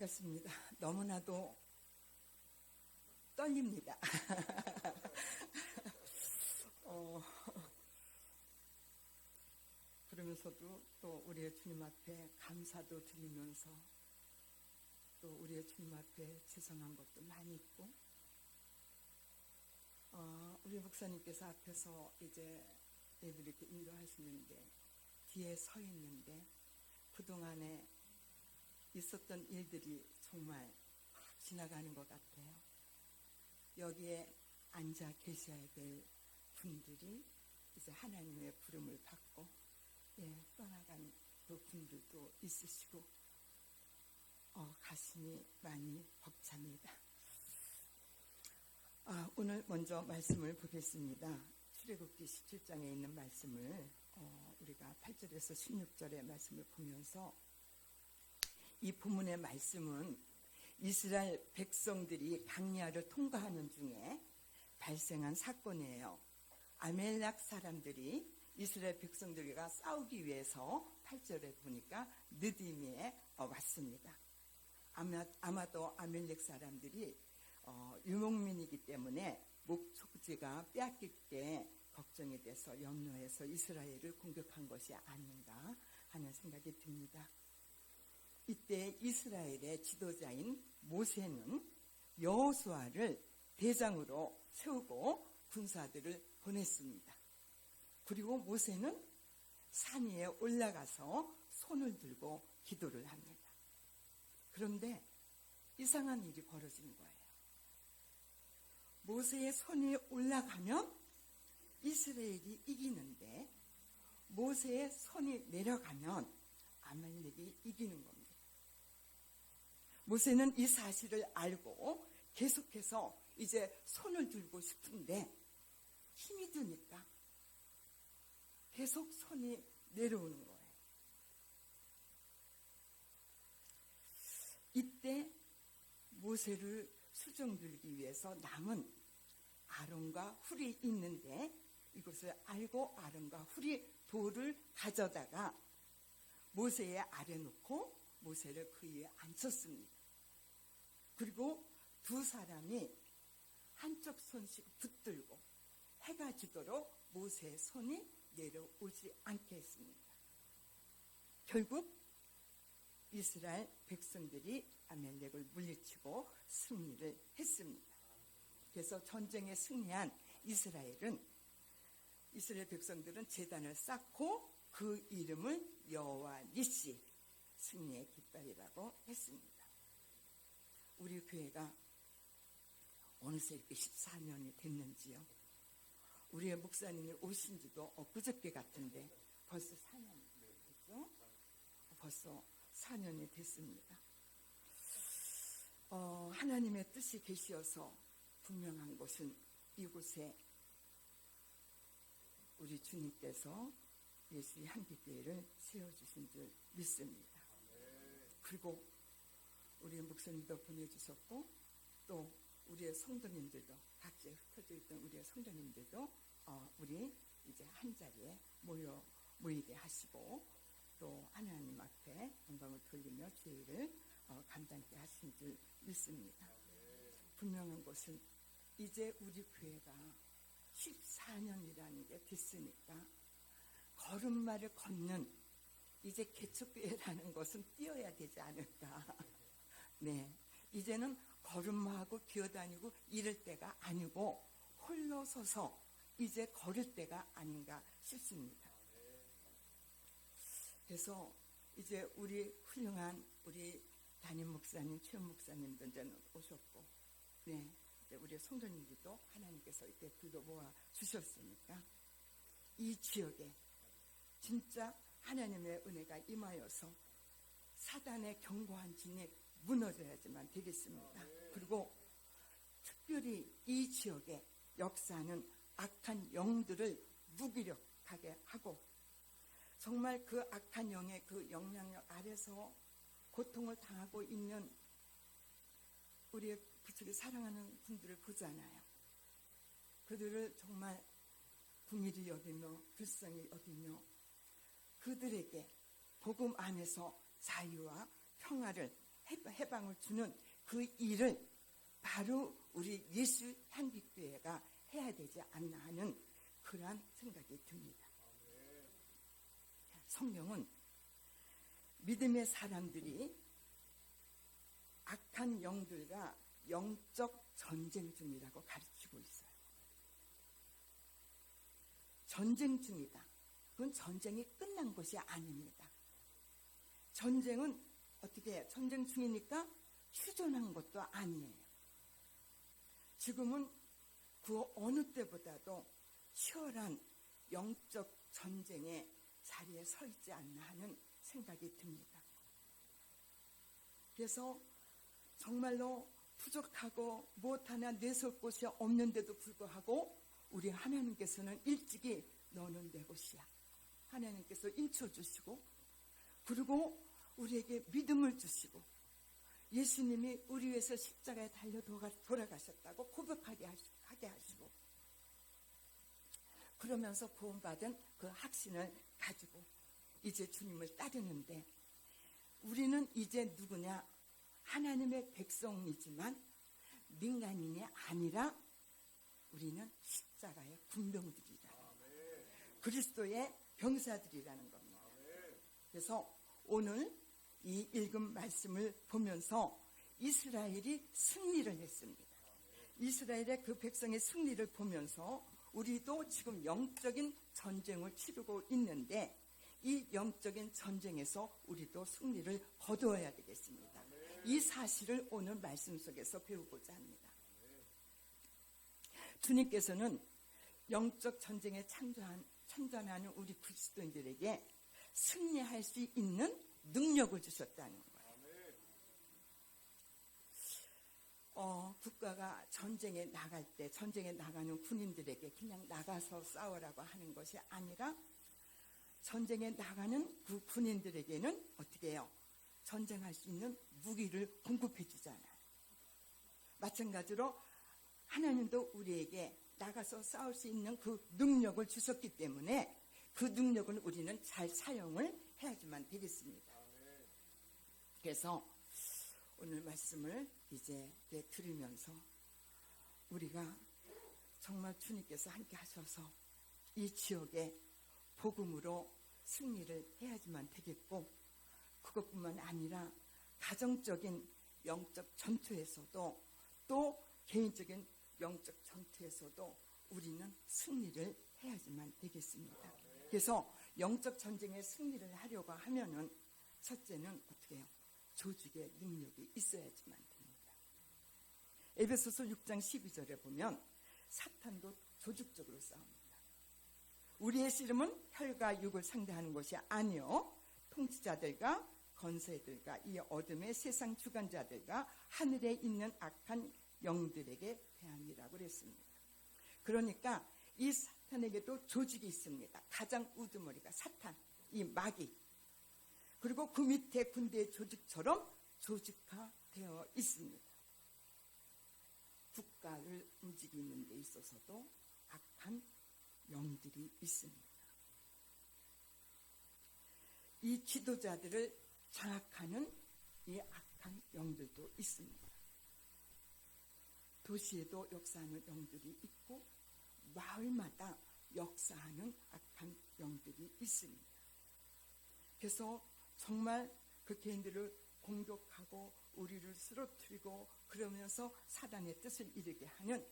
반갑습니다. 너무나도 떨립니다. 그러면서도 또 우리의 주님 앞에 감사도 드리면서 또 우리의 주님 앞에 죄송한 것도 많이 있고, 우리 목사님께서 앞에서 이제 예배를 이렇게 인도하시는데 뒤에 서 있는데 그동안에 있었던 일들이 정말 지나가는 것 같아요. 여기에 앉아 계셔야 될 분들이 이제 하나님의 부름을 받고 떠나간 그 분들도 있으시고 가슴이 많이 벅찹니다. 오늘 먼저 말씀을 보겠습니다. 출애굽기 17장에 있는 말씀을 우리가 8절에서 16절의 말씀을 보면서, 이 본문의 말씀은 이스라엘 백성들이 강야를 통과하는 중에 발생한 사건이에요. 아멜렉 사람들이 이스라엘 백성들과 싸우기 위해서 8절에 보니까 느디미에 왔습니다. 아마도 아멜렉 사람들이 유목민이기 때문에 목축지가 빼앗길게 걱정이 돼서 염려해서 이스라엘을 공격한 것이 아닌가 하는 생각이 듭니다. 이때 이스라엘의 지도자인 모세는 여호수아를 대장으로 세우고 군사들을 보냈습니다. 그리고 모세는 산 위에 올라가서 손을 들고 기도를 합니다. 그런데 이상한 일이 벌어진 거예요. 모세의 손 위에 올라가면 이스라엘이 이기는데 모세의 손이 내려가면 아말렉이 이기는 겁니다. 모세는 이 사실을 알고 계속해서 이제 손을 들고 싶은데 힘이 드니까 계속 손이 내려오는 거예요. 이때 모세를 수종들기 위해서 남은 아론과 훌이 있는데, 이것을 알고 아론과 훌이 돌을 가져다가 모세의 아래 놓고 모세를 그 위에 앉혔습니다. 그리고 두 사람이 한쪽 손씩 붙들고 해가 지도록 모세의 손이 내려오지 않게 했습니다. 결국 이스라엘 백성들이 아멜렉을 물리치고 승리를 했습니다. 그래서 전쟁에 승리한 이스라엘 백성들은 제단을 쌓고 그 이름을 여호와 니시, 승리의 깃발이라고 했습니다. 우리 교회가 어느새 이렇게 14년이 됐는지요. 우리의 목사님이 오신 지도 엊그저께 같은데 벌써 4년이 됐죠? 벌써 4년이 됐습니다. 하나님의 뜻이 계시어서 분명한 것은 이곳에 우리 주님께서 예수의 한국교회를 세워주신 줄 믿습니다. 그리고 우리 목사님도 보내주셨고 또 우리의 성도님들도, 각지에 흩어져 있던 우리의 성도님들도 우리 이제 한 자리에 모이게 하시고 또 하나님 앞에 영광을 돌리며 죄를 감당케 하신 줄 믿습니다. 분명한 것은 이제 우리 교회가 14년이라는 게 됐으니까 걸음마를 걷는 이제 개척교회라는 것은 뛰어야 되지 않을까. 네, 이제는 걸음마하고 기어다니고 이럴 때가 아니고 홀로 서서 이제 걸을 때가 아닌가 싶습니다. 그래서 이제 우리 훌륭한 우리 담임 목사님, 최원 목사님도 이제는 오셨고, 네, 이제 우리 성도님들도 하나님께서 이렇게 불러 모아 주셨으니까 이 지역에 진짜 하나님의 은혜가 임하여서 사단의 견고한 진이 무너져야지만 되겠습니다. 그리고 특별히 이 지역에 역사하는 악한 영들을 무기력하게 하고, 정말 그 악한 영의 그 영향력 아래서 고통을 당하고 있는 우리의 부처를 사랑하는 분들을 보잖아요. 그들을 정말 긍휼히 여기며 불쌍히 여기며 그들에게 복음 안에서 자유와 평화를 해방을 주는 그 일을 바로 우리 예수 향기교회가 해야 되지 않나 하는 그러한 생각이 듭니다. 성경은 믿음의 사람들이 악한 영들과 영적 전쟁 중이라고 가르치고 있어요. 전쟁 중이다. 그건 전쟁이 끝난 것이 아닙니다. 전쟁은 어떻게 해요? 전쟁 중이니까 휴전한 것도 아니에요. 지금은 그 어느 때보다도 치열한 영적 전쟁의 자리에 서 있지 않나 하는 생각이 듭니다. 그래서 정말로 부족하고 무엇 하나 내설 곳이 없는데도 불구하고 우리 하나님께서는 일찍이 너는 내 것이야. 하나님께서 인쳐주시고 그리고 우리에게 믿음을 주시고 예수님이 우리 위해서 십자가에 달려 돌아가셨다고 고백하게 하시고 그러면서 구원받은 그 확신을 가지고 이제 주님을 따르는데 우리는 이제 누구냐? 하나님의 백성이지만 민간인이 아니라 우리는 십자가의 군병들이라 그리스도의 병사들이라는 겁니다. 그래서 오늘 이 읽은 말씀을 보면서 이스라엘이 승리를 했습니다. 이스라엘의 그 백성의 승리를 보면서 우리도 지금 영적인 전쟁을 치르고 있는데 이 영적인 전쟁에서 우리도 승리를 거두어야 되겠습니다. 이 사실을 오늘 말씀 속에서 배우고자 합니다. 주님께서는 영적 전쟁에 참전하는 우리 그리스도인들에게 승리할 수 있는 능력을 주셨다는 거예요. 국가가 전쟁에 나갈 때 전쟁에 나가는 군인들에게 그냥 나가서 싸우라고 하는 것이 아니라 전쟁에 나가는 그 군인들에게는 어떻게 해요? 전쟁할 수 있는 무기를 공급해 주잖아요. 마찬가지로 하나님도 우리에게 나가서 싸울 수 있는 그 능력을 주셨기 때문에 그 능력을 우리는 잘 사용을 해야지만 되겠습니다. 그래서 오늘 말씀을 이제 들으면서 우리가 정말 주님께서 함께 하셔서 이 지역에 복음으로 승리를 해야지만 되겠고 그것뿐만 아니라 가정적인 영적 전투에서도 또 개인적인 영적 전투에서도 우리는 승리를 해야지만 되겠습니다. 그래서 영적 전쟁에 승리를 하려고 하면은 첫째는 어떻게 해요? 조직의 능력이 있어야지만 됩니다. 에베소서 6장 12절에 보면 사탄도 조직적으로 싸웁니다. 우리의 씨름은 혈과 육을 상대하는 것이 아니요 통치자들과 권세들과 이 어둠의 세상 주관자들과 하늘에 있는 악한 영들에게 대함이라고 그랬습니다. 그러니까 이 사탄에게도 조직이 있습니다. 가장 우두머리가 사탄, 이 마귀. 그리고 그 밑에 군대의 조직처럼 조직화되어 있습니다. 국가를 움직이는 데 있어서도 악한 영들이 있습니다. 이 지도자들을 장악하는 이 악한 영들도 있습니다. 도시에도 역사하는 영들이 있고 마을마다 역사하는 악한 영들이 있습니다. 그래서 정말 그 개인들을 공격하고 우리를 쓰러뜨리고 그러면서 사단의 뜻을 이루게 하는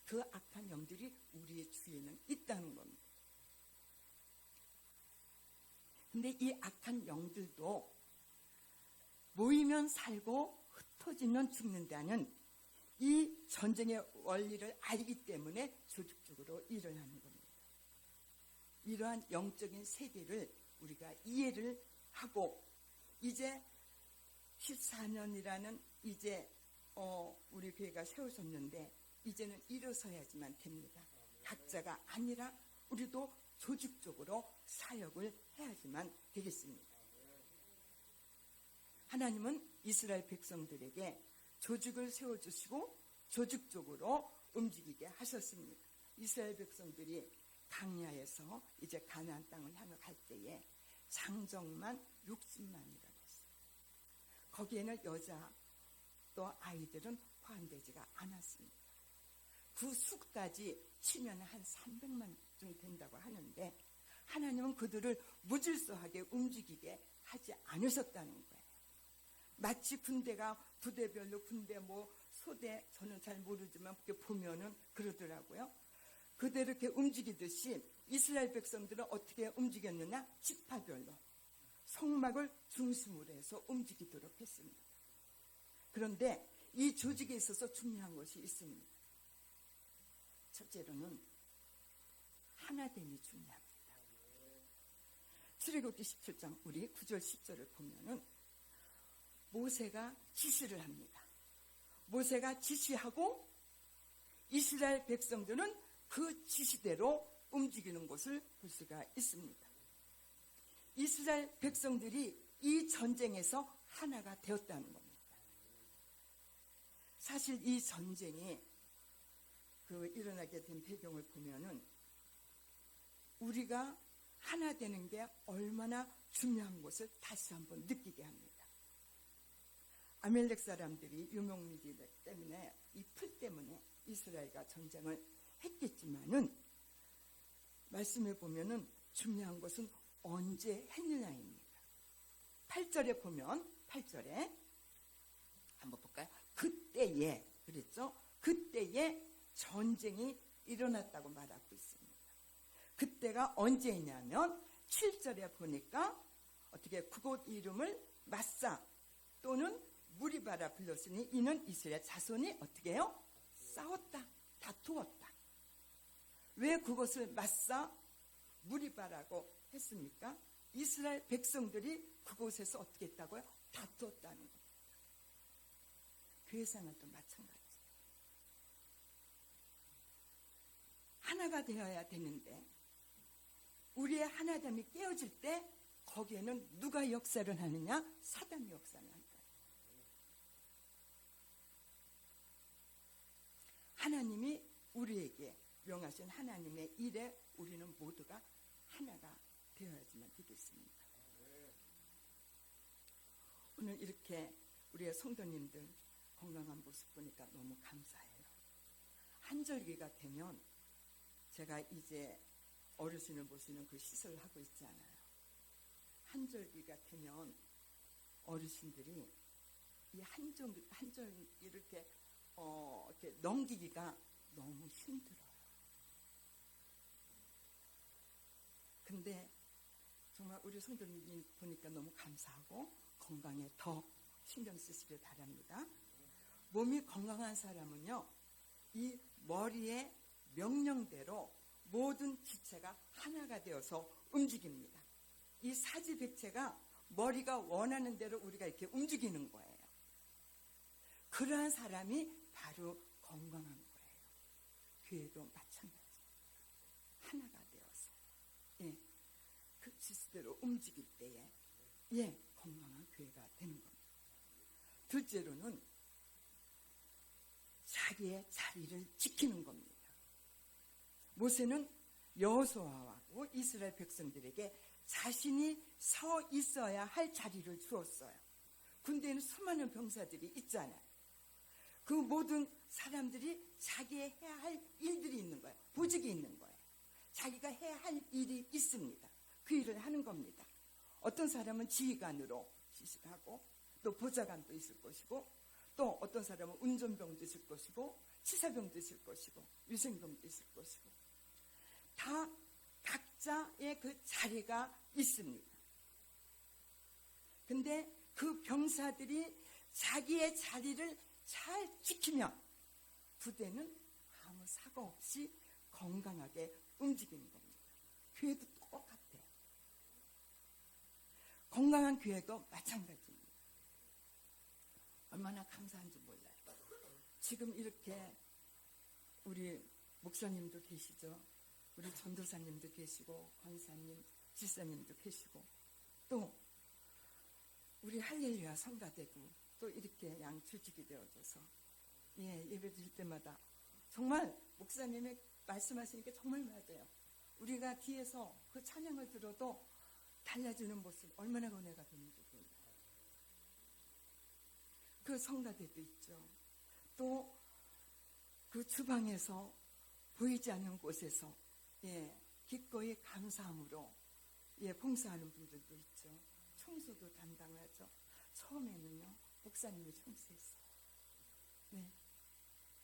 그 악한 영들이 우리의 주위에는 있다는 겁니다. 근데 이 악한 영들도 모이면 살고 흩어지면 죽는다는 이 전쟁의 원리를 알기 때문에 조직적으로 일을 하는 겁니다. 이러한 영적인 세계를 우리가 이해를 하고 이제 14년이라는 이제 우리 교회가 세워졌는데 이제는 일어서야지만 됩니다. 각자가 아니라 우리도 조직적으로 사역을 해야지만 되겠습니다. 하나님은 이스라엘 백성들에게 조직을 세워주시고 조직적으로 움직이게 하셨습니다. 이스라엘 백성들이 광야에서 이제 가나안 땅을 향해 갈 때에 장정만 60만이라고 했어요. 거기에는 여자 또 아이들은 포함되지가 않았습니다. 그 수까지 치면 한 300만쯤 된다고 하는데 하나님은 그들을 무질서하게 움직이게 하지 않으셨다는 거예요. 마치 군대가 부대별로 군대 소대 저는 잘 모르지만 그렇게 보면은 그러더라고요. 그대로 이렇게 움직이듯이 이스라엘 백성들은 어떻게 움직였느냐? 지파별로 성막을 중심으로 해서 움직이도록 했습니다. 그런데 이 조직에 있어서 중요한 것이 있습니다. 첫째로는 하나됨이 중요합니다. 출애굽기 17장 우리 9절 10절을 보면은 모세가 지시를 합니다. 모세가 지시하고 이스라엘 백성들은 그 지시대로 움직이는 것을 볼 수가 있습니다. 이스라엘 백성들이 이 전쟁에서 하나가 되었다는 겁니다. 사실 이 전쟁이 일어나게 된 배경을 보면은 우리가 하나 되는 게 얼마나 중요한 것을 다시 한번 느끼게 합니다. 아멜렉 사람들이 유목민이기 때문에 이 풀 때문에 이스라엘과 전쟁을 했겠지만은 말씀해 보면은 중요한 것은 언제 했느냐입니다. 8절에 보면 8절에 한번 볼까요? 그때에 그랬죠? 그때에 전쟁이 일어났다고 말하고 있습니다. 그때가 언제냐면 7절에 보니까 어떻게 그곳 이름을 마사 또는 무리바라 불렀으니 이는 이스라엘 자손이 어떻게 해요? 싸웠다, 다투었다. 왜 그것을 마사 무리바라고 했습니까? 이스라엘 백성들이 그곳에서 어떻게 했다고요? 다투었다는 겁니다. 교회 생활도 마찬가지예요. 하나가 되어야 되는데 우리의 하나됨이 깨어질 때 거기에는 누가 역사를 하느냐? 사단이 역사를 한다. 하나님이 우리에게 명하신 하나님의 일에 우리는 모두가 하나가 되어야지만 되겠습니다. 오늘 이렇게 우리의 성도님들 건강한 모습 보니까 너무 감사해요. 한절기가 되면 제가 이제 어르신을 모시는 그 시설을 하고 있잖아요. 한절기가 되면 어르신들이 이 한절기 이렇게 넘기기가 너무 힘들어요. 근데 정말 우리 성도님 보니까 너무 감사하고 건강에 더 신경 쓰시길 바랍니다. 몸이 건강한 사람은요, 이 머리의 명령대로 모든 기체가 하나가 되어서 움직입니다. 이 사지백체가 머리가 원하는 대로 우리가 이렇게 움직이는 거예요. 그러한 사람이 바로 건강한 거예요. 교회도 마찬가지입니다. 하나가 되어서 그 지시대로 움직일 때에 건강한 교회가 되는 겁니다. 둘째로는 자기의 자리를 지키는 겁니다. 모세는 여호수아하고 이스라엘 백성들에게 자신이 서 있어야 할 자리를 주었어요. 군대에는 수많은 병사들이 있잖아요. 그 모든 사람들이 자기의 해야 할 일들이 있는 거예요. 보직이 있는 거예요. 자기가 해야 할 일이 있습니다. 그 일을 하는 겁니다. 어떤 사람은 지휘관으로 지시하고 또 보좌관도 있을 것이고 또 어떤 사람은 운전병도 있을 것이고 치사병도 있을 것이고 위생병도 있을 것이고 다 각자의 그 자리가 있습니다. 근데 그 병사들이 자기의 자리를 잘 지키면 부대는 아무 사고 없이 건강하게 움직이는 겁니다. 교회도 똑같아요. 건강한 교회도 마찬가지입니다. 얼마나 감사한지 몰라요. 지금 이렇게 우리 목사님도 계시죠. 우리 전도사님도 계시고 권사님, 집사님도 계시고 또 우리 할렐루야 성가대도 또 이렇게 양조직이 되어져서 예배 드릴 때마다 정말 목사님이 말씀하시니까 정말 맞아요. 우리가 뒤에서 그 찬양을 들어도 달라지는 모습 얼마나 은혜가 되는지 몰라요. 그 성가대도 있죠. 또 그 주방에서 보이지 않는 곳에서 기꺼이 감사함으로 봉사하는 분들도 있죠. 청소도 담당하죠. 처음에는요, 목사님이 청소했어요.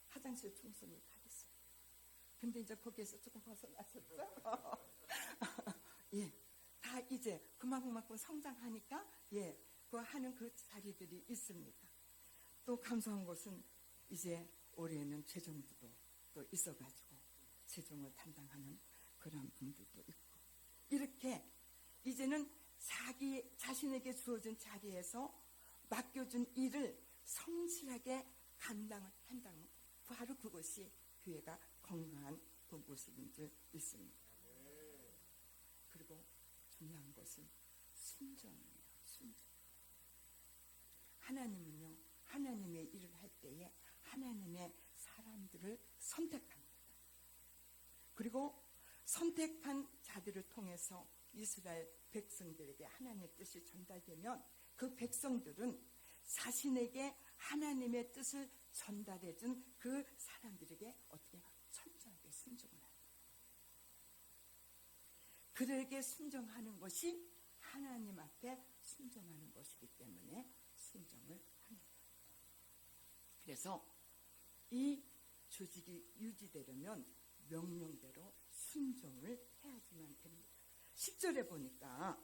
화장실 청소를 다 했어요. 근데 이제 거기에서 조금 벗어났었죠. 다 이제 그만큼 성장하니까 그 하는 그 자리들이 있습니다. 또 감사한 것은 이제 올해는 재정부도 또 있어가지고 재정을 담당하는 그런 분들도 있고, 이렇게 이제는 자신에게 주어진 자리에서 맡겨준 일을 성실하게 감당을 한다면 바로 그것이 교회가 건강한 그 모습인 줄 믿습니다. 그리고 중요한 것은 순종이에요. 순종. 하나님은요, 하나님의 일을 할 때에 하나님의 사람들을 선택합니다. 그리고 선택한 자들을 통해서 이스라엘 백성들에게 하나님의 뜻이 전달되면 그 백성들은 자신에게 하나님의 뜻을 전달해준 그 사람들에게 어떻게 철저하게 순종을 합니다. 그들에게 순종하는 것이 하나님 앞에 순종하는 것이기 때문에 순종을 합니다. 그래서 이 조직이 유지되려면 명령대로 순종을 해야지만 됩니다. 10절에 보니까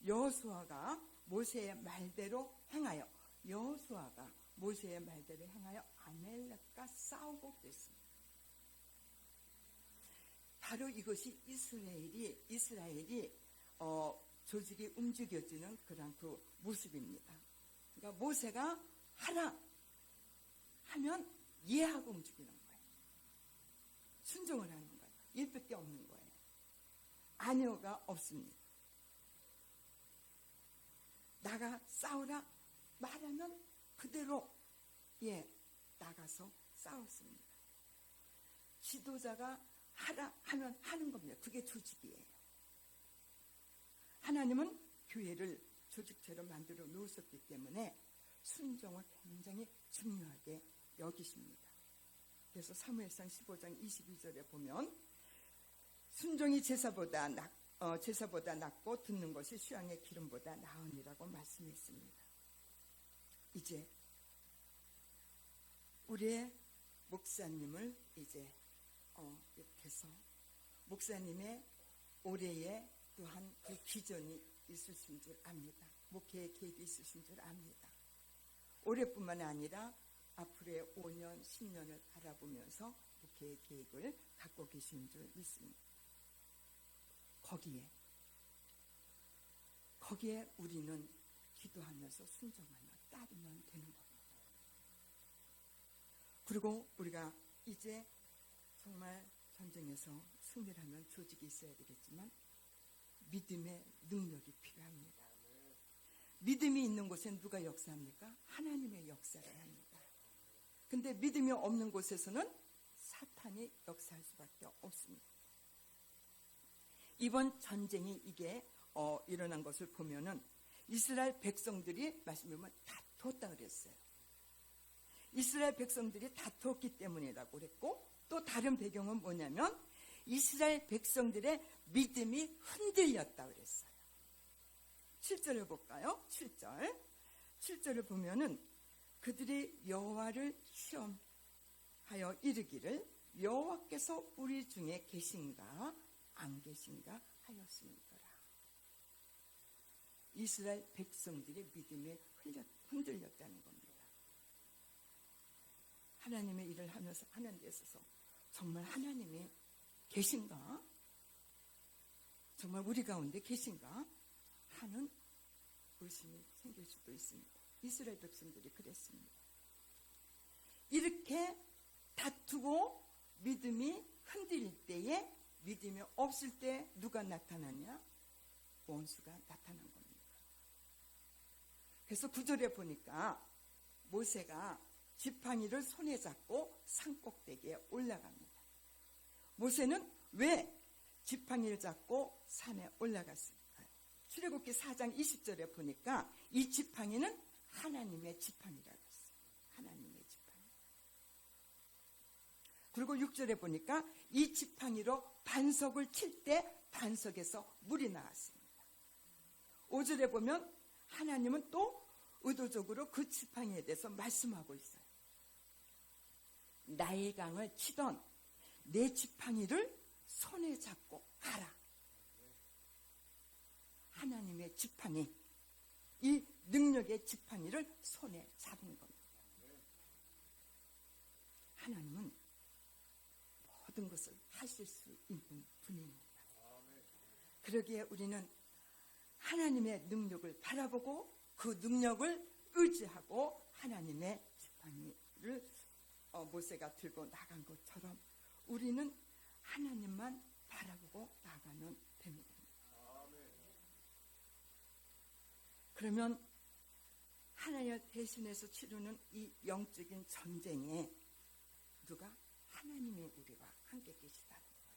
여호수아가 모세의 말대로 행하여 아말렉과 싸우고 그랬습니다. 바로 이것이 이스라엘이 조직이 움직여지는 그런 그 모습입니다. 그러니까 모세가 하라 하면 예하고 움직이는 거예요. 순종을 하는 거예요. 일밖에 없는 거예요. 아니오가 없습니다. 나가 싸우라 말하면 그대로 나가서 싸웠습니다. 지도자가 하라 하면 하는 겁니다. 그게 조직이에요. 하나님은 교회를 조직체로 만들어 놓으셨기 때문에 순종을 굉장히 중요하게 여기십니다. 그래서 사무엘상 15장 22절에 보면 순종이 제사보다 낫고 듣는 것이 수양의 기름보다 나으니라고 말씀했습니다. 이제 우리의 목사님을 이제 이렇게 해서 목사님의 올해에 또한 그 기전이 있으신 줄 압니다. 목회의 계획이 있으신 줄 압니다. 올해뿐만 아니라 앞으로의 5년, 10년을 바라보면서 목회의 계획을 갖고 계신 줄 믿습니다. 거기에 우리는 기도하면서 순종하며 따르면 되는 겁니다. 그리고 우리가 이제 정말 전쟁에서 승리를 하면 조직이 있어야 되겠지만 믿음의 능력이 필요합니다. 믿음이 있는 곳엔 누가 역사합니까? 하나님의 역사를 합니다. 근데 믿음이 없는 곳에서는 사탄이 역사할 수밖에 없습니다. 이번 전쟁이 이게 일어난 것을 보면은 이스라엘 백성들이 말씀해 보면 다퉜다 그랬어요. 이스라엘 백성들이 다퉜기 때문이라고 그랬고, 또 다른 배경은 뭐냐면 이스라엘 백성들의 믿음이 흔들렸다 그랬어요. 7절을 볼까요? 7절을 보면은 그들이 여호와를 시험하여 이르기를 여호와께서 우리 중에 계신가 안 계신가 하였으니더라. 이스라엘 백성들의 믿음이 흔들렸다는 겁니다. 하나님의 일을 하면서 하는 데 있어서 정말 하나님이 계신가? 정말 우리 가운데 계신가? 하는 의심이 생길 수도 있습니다. 이스라엘 백성들이 그랬습니다. 이렇게 다투고 믿음이 흔들릴 때에, 믿음이 없을 때 누가 나타나냐? 원수가 나타난 겁니다. 그래서 9절에 보니까 모세가 지팡이를 손에 잡고 산꼭대기에 올라갑니다. 모세는 왜 지팡이를 잡고 산에 올라갔을까요? 출애굽기 4장 20절에 보니까 이 지팡이는 하나님의 지팡이라고 했어요. 하나님의 지팡이. 그리고 6절에 보니까 이 지팡이로 반석을 칠 때 반석에서 물이 나왔습니다. 5절에 보면 하나님은 또 의도적으로 그 지팡이에 대해서 말씀하고 있어요. 나일강을 치던 내 지팡이를 손에 잡고 가라. 하나님의 지팡이, 이 능력의 지팡이를 손에 잡은 겁니다. 하나님은 모든 것을 하실 수 있는 분입니다. 그러기에 우리는 하나님의 능력을 바라보고 그 능력을 의지하고 하나님의 지팡이를 모세가 들고 나간 것처럼 우리는 하나님만 바라보고 나가면 됩니다. 그러면 하나님을 대신해서 치르는 이 영적인 전쟁에 누가? 하나님이 우리와 함께 계시다는 거예요.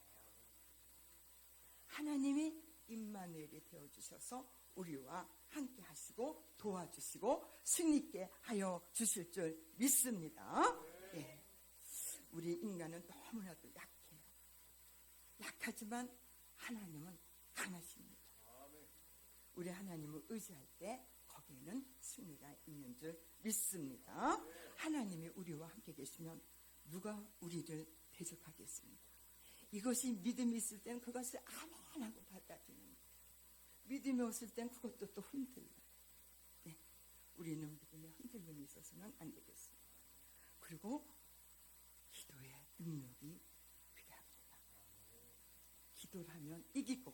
하나님이 임마누엘이 되어주셔서 우리와 함께 하시고 도와주시고 승리있게 하여 주실 줄 믿습니다. 네. 우리 인간은 너무나도 약해요. 약하지만 하나님은 강하십니다. 우리 하나님을 의지할 때 거기에는 승리가 있는 줄 믿습니다. 하나님이 우리와 함께 계시면 누가 우리를 대적하겠습니까? 이것이 믿음이 있을 때는 그것을 아멘 하고 받아주는 거예요. 믿음이 없을 땐 그것도 또 흔들려요. 네. 우리는 믿음에 흔들림이 있어서는 안 되겠습니다. 그리고 기도의 능력이 필요합니다. 기도를 하면 이기고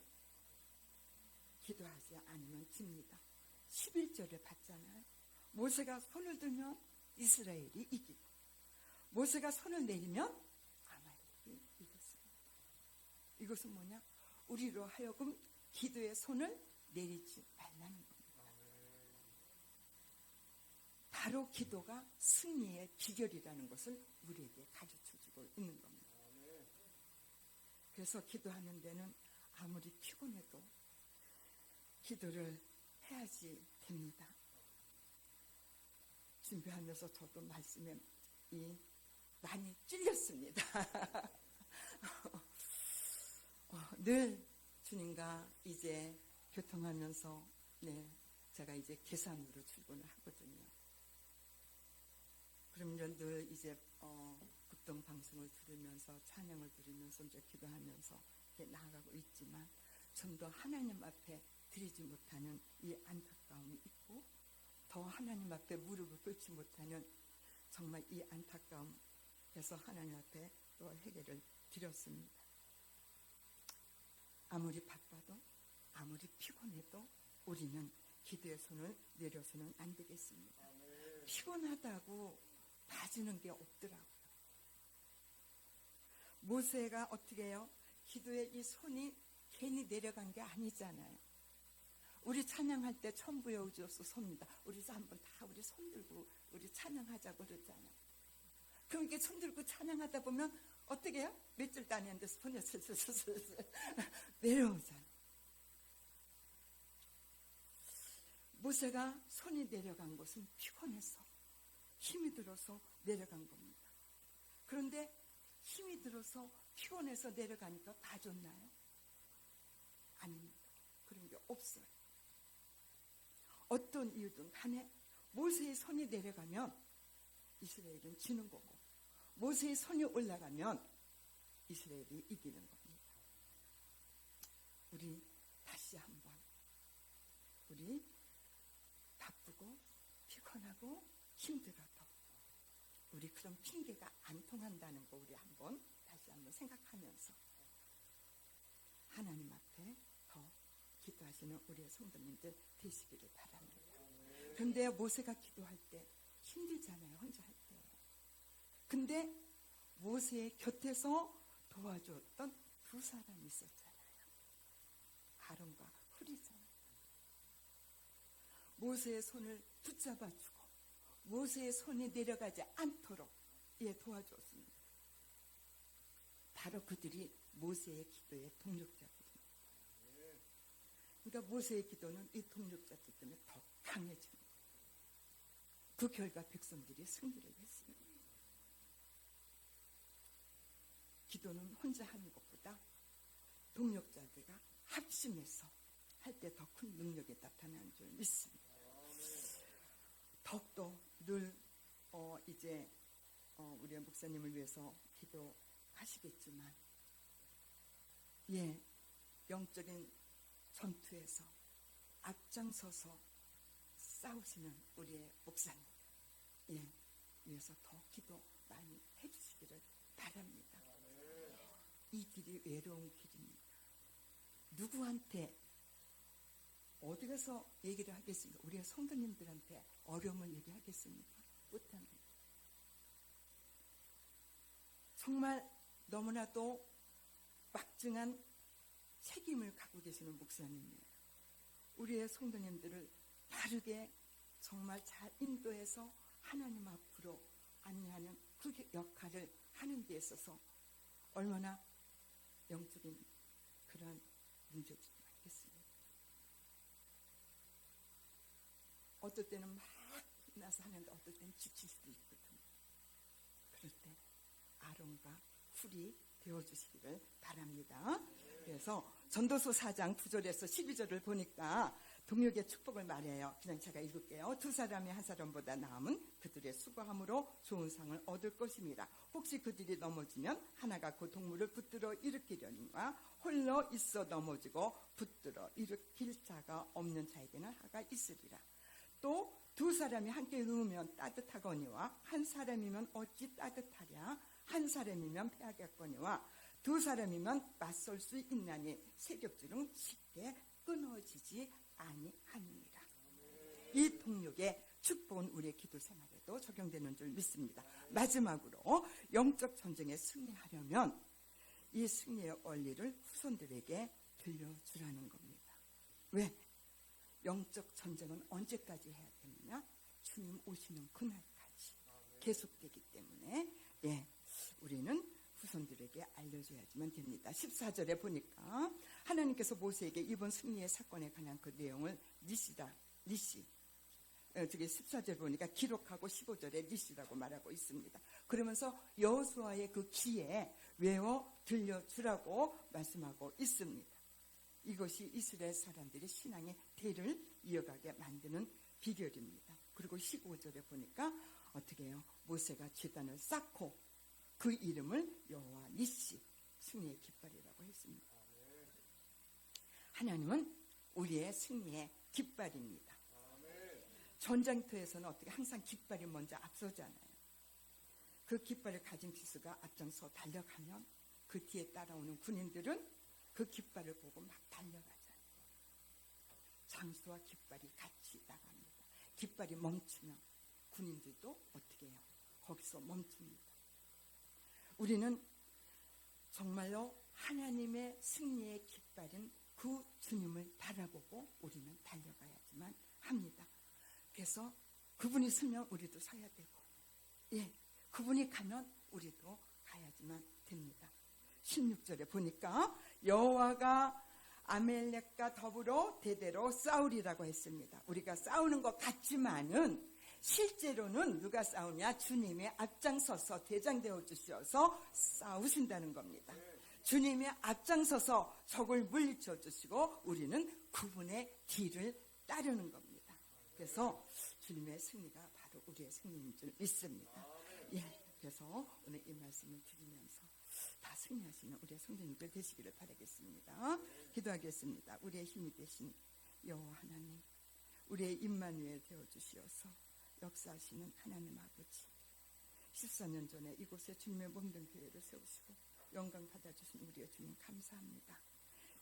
기도하지 않으면 집니다. 11절을 봤잖아요. 모세가 손을 들면 이스라엘이 이기고 모세가 손을 내리면 아말렉이 이겼습니다. 이것은 뭐냐? 우리로 하여금 기도의 손을 내리지 말라는 겁니다. 바로 기도가 승리의 비결이라는 것을 우리에게 가르쳐주고 있는 겁니다. 그래서 기도하는 데는 아무리 피곤해도 기도를 해야지 됩니다. 준비하면서 저도 말씀에 많이 찔렸습니다. 늘 주님과 이제 교통하면서 제가 이제 계산으로 출근을 하거든요. 그러면 늘 이제 극동 방송을 들으면서 찬양을 들으면서 이제 기도하면서 이렇게 나아가고 있지만 좀 더 하나님 앞에 드리지 못하는 이 안타까움이 있고 더 하나님 앞에 무릎을 꿇지 못하는 정말 이 안타까움에서 하나님 앞에 또 해결을 드렸습니다. 아무리 바빠도 아무리 피곤해도 우리는 기도의 손을 내려서는 안 되겠습니다. 피곤하다고 빠지는 게 없더라고요. 모세가 어떻게 해요? 기도의 이 손이 괜히 내려간 게 아니잖아요. 우리 찬양할 때 천부의 우주로서 섭니다. 우리 한번 다 우리 손 들고 우리 찬양하자고 그러잖아요. 그럼 이렇게 손 들고 찬양하다 보면 어떻게 해요? 몇 줄도 안 했는데 손이 슬슬슬슬 내려오잖아요. 모세가 손이 내려간 것은 피곤해서 힘이 들어서 내려간 겁니다. 그런데 힘이 들어서 피곤해서 내려가니까 다 좋나요? 아닙니다. 그런 게 없어요. 어떤 이유든 간에 모세의 손이 내려가면 이스라엘은 지는 거고 모세의 손이 올라가면 이스라엘이 이기는 겁니다. 우리 다시 한번 우리 바쁘고 피곤하고 힘들어도 우리 그런 핑계가 안 통한다는 거 우리 한번 다시 한번 생각하면서 하나님 앞에 더 기도하시는 우리의 성도님들 되시기를 바랍니다. 그런데 모세가 기도할 때 힘들잖아요. 혼자 할 때. 근데 모세의 곁에서 도와줬던 두 사람이 있었잖아요. 아론과 훌이잖아요. 모세의 손을 붙잡아주고 모세의 손이 내려가지 않도록 도와줬습니다. 바로 그들이 모세의 기도의 동력자들입니다. 그러니까 모세의 기도는 이 동력자들 때문에 더 강해집니다. 그 결과 백성들이 승리를 했습니다. 기도는 혼자 하는 것보다 동력자들과 합심해서 할 때 더 큰 능력이 나타나는 줄 믿습니다. 더욱더 늘 이제 우리 목사님을 위해서 기도하시겠지만, 영적인 전투에서 앞장서서 싸우시는 우리의 목사님, 위해서 더 기도 많이 해주시기를 바랍니다. 이 길이 외로운 길입니다. 누구한테 어디 가서 얘기를 하겠습니까? 우리의 성도님들한테 어려움을 얘기하겠습니까? 못합니다. 정말 너무나도 막중한 책임을 갖고 계시는 목사님이에요. 우리의 성도님들을 바르게 정말 잘 인도해서 하나님 앞으로 안내하는 그 역할을 하는 데 있어서 얼마나 영적인 그런 문제들이 많겠습니까? 어떨 때는 막 나서 하는데 어떨 때는 지칠 수도 있거든요. 그럴 때 아론과 훌이 되어주시기를 바랍니다. 그래서 전도서 4장 9절에서 12절을 보니까 동력의 축복을 말해요. 그냥 제가 읽을게요. 두 사람이 한 사람보다 나음은 그들의 수고함으로 좋은 상을 얻을 것입니다. 혹시 그들이 넘어지면 하나가 그 동물을 붙들어 일으키려니와 홀로 있어 넘어지고 붙들어 일으킬 자가 없는 자에게는 하가 있으리라. 또 두 사람이 함께 누우면 따뜻하거니와 한 사람이면 어찌 따뜻하랴. 한 사람이면 패하겠거니와 두 사람이면 맞설 수 있나니 세겹줄은 쉽게 끊어지지 아니하니라. 이 동력의 축복은 우리의 기도 생활에도 적용되는 줄 믿습니다. 마지막으로 영적 전쟁에 승리하려면 이 승리의 원리를 후손들에게 들려주라는 겁니다. 왜? 영적 전쟁은 언제까지 해야 되느냐? 주님 오시는 그날까지 계속되기 때문에 우리는 후손들에게 알려줘야지만 됩니다. 14절에 보니까 하나님께서 모세에게 이번 승리의 사건에 관한 그 내용을 저기 14절 보니까 기록하고 15절에 니시라고 말하고 있습니다. 그러면서 여호수아의 그 귀에 외워 들려주라고 말씀하고 있습니다. 이것이 이스라엘 사람들이 신앙의 대를 이어가게 만드는 비결입니다. 그리고 15절에 보니까 어떻게 해요? 모세가 제단을 쌓고 그 이름을 여호와 니시, 승리의 깃발이라고 했습니다. 하나님은 우리의 승리의 깃발입니다. 전쟁터에서는 어떻게 항상 깃발이 먼저 앞서잖아요. 그 깃발을 가진 기수가 앞장서 달려가면 그 뒤에 따라오는 군인들은 그 깃발을 보고 막 달려가잖아요. 장수와 깃발이 같이 나갑니다. 깃발이 멈추면 군인들도 어떻게 해요? 거기서 멈춥니다. 우리는 정말로 하나님의 승리의 깃발인 그 주님을 바라보고 우리는 달려가야지만 합니다. 그래서 그분이 서면 우리도 서야 되고, 그분이 가면 우리도 가야지만 됩니다. 16절에 보니까 여호와가 아멜렉과 더불어 대대로 싸우리라고 했습니다. 우리가 싸우는 것 같지만은 실제로는 누가 싸우냐? 주님이 앞장서서 대장되어 주셔서 싸우신다는 겁니다. 주님이 앞장서서 적을 물리쳐 주시고 우리는 그분의 뒤를 따르는 겁니다. 그래서 주님의 승리가 바로 우리의 승리인 줄 믿습니다. 그래서 오늘 이 말씀을 드리면서 다 승리하시는 우리의 성도님들 되시기를 바라겠습니다. 기도하겠습니다. 우리의 힘이 되신 여호와 하나님, 우리의 임마누엘 되어주시어서 역사하시는 하나님 아버지, 14년 전에 이곳에 주님의 몸된 교회를 세우시고 영광 받아주신 우리의 주님 감사합니다.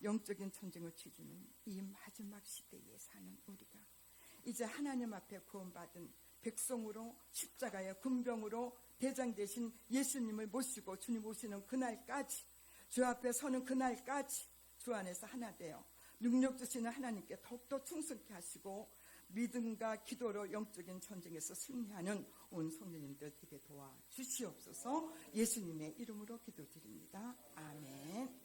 영적인 전쟁을 치르는 이 마지막 시대에 사는 우리가 이제 하나님 앞에 구원받은 백성으로 십자가의 군병으로 대장 되신 예수님을 모시고 주님 오시는 그날까지, 주 앞에 서는 그날까지 주 안에서 하나 되어 능력 주시는 하나님께 더욱더 충성케 하시고 믿음과 기도로 영적인 전쟁에서 승리하는 온 성도님들 되게 도와주시옵소서. 예수님의 이름으로 기도드립니다. 아멘.